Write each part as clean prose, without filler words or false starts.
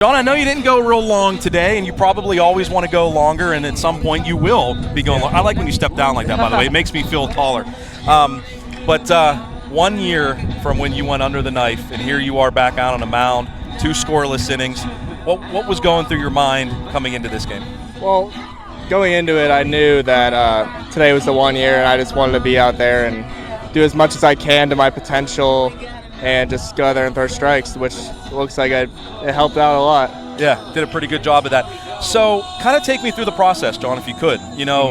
John, I know you didn't go real long today, and you probably always want to go longer, and at some point you will be going long. I like when you step down like that, by the way. It makes me feel taller. But 1 year from when you went under the knife, and here you are back out on the mound, 2 scoreless innings. What was going through your mind coming into this game? Well, going into it, I knew that today was the 1 year, and I just wanted to be out there and do as much as I can to my potential and just go out there and throw strikes, which looks like it helped out a lot. Yeah, did a pretty good job of that. So kind of take me through the process, John, if you could. You know,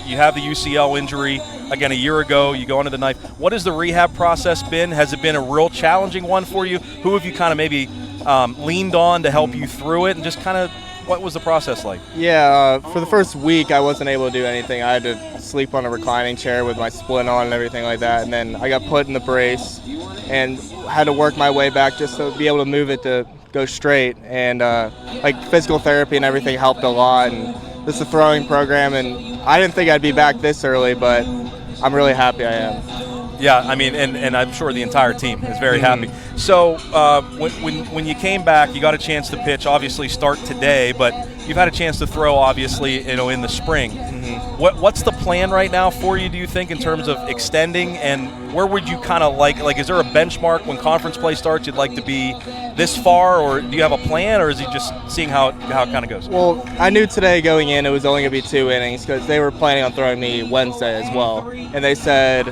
you have the UCL injury, again, a year ago. You go under the knife. What has the rehab process been? Has it been a real challenging one for you? Who have you kind of maybe leaned on to help you through it? And just kind of what was the process like? Yeah, for the first week, I wasn't able to do anything. I had to sleep on a reclining chair with my splint on and everything like that. And then I got put in the brace and had to work my way back just to be able to move it to go straight. And like physical therapy and everything helped a lot. And this is a throwing program, and I didn't think I'd be back this early, but I'm really happy I am. Yeah, I mean, and I'm sure the entire team is very happy. So when you came back, you got a chance to pitch, obviously start today, but you've had a chance to throw, obviously, you know, in the spring. What's the plan right now for you, do you think, in terms of extending, and where would you kind of like, is there a benchmark when conference play starts you'd like to be this far, or do you have a plan, or is he just seeing how it kind of goes? Well, I knew today going in it was only going to be 2 innings because they were planning on throwing me Wednesday as well, and they said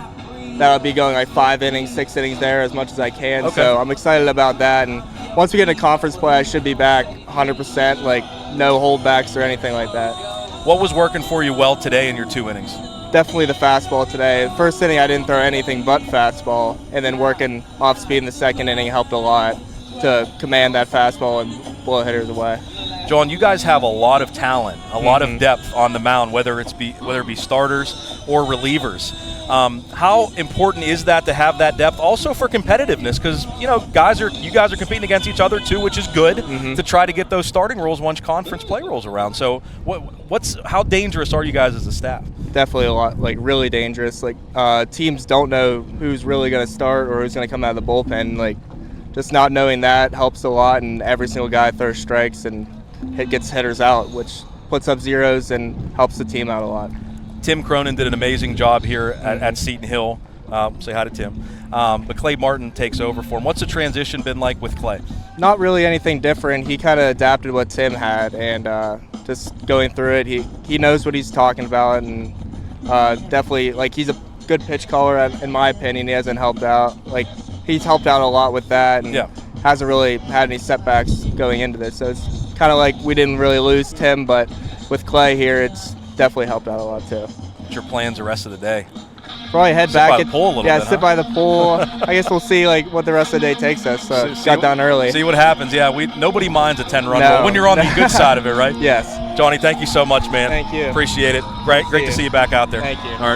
that I'll be going like 5 innings, 6 innings there as much as I can. Okay. So I'm excited about that. And once we get into conference play, I should be back 100%, like no holdbacks or anything like that. What was working for you well today in your 2 innings? Definitely the fastball today. First inning, I didn't throw anything but fastball. And then working off speed in the second inning helped a lot to command that fastball and blow hitters away. John, you guys have a lot of talent, a lot of depth on the mound, whether it be starters or relievers. How important is that to have that depth, also for competitiveness? Because you guys are competing against each other too, which is good to try to get those starting roles once conference play rolls around. So, how dangerous are you guys as a staff? Definitely a lot, like really dangerous. Like teams don't know who's really going to start or who's going to come out of the bullpen. Like just not knowing that helps a lot, and every single guy throws strikes and gets hitters out, which puts up zeros and helps the team out a lot. Tim Cronin did an amazing job here at Seton Hill. Say hi to Tim. But Clay Martin takes over for him. What's the transition been like with Clay? Not really anything different. He kind of adapted what Tim had, and just going through it, he knows what he's talking about, and definitely, like, he's a good pitch caller, in my opinion. He hasn't helped out. Like, he's helped out a lot with that, and hasn't really had any setbacks going into this. So it's kind of like we didn't really lose Tim, but with Clay here, it's definitely helped out a lot too. What's your plans the rest of the day? Probably head sit back. By the pool a little bit, sit by the pool. I guess we'll see like what the rest of the day takes us. So got down early. See what happens. Yeah, nobody minds a 10-run goal when you're on the good side of it, right? Yes. Johnny, thank you so much, man. Thank you. Appreciate it. Great to see you back out there. Thank you. All right.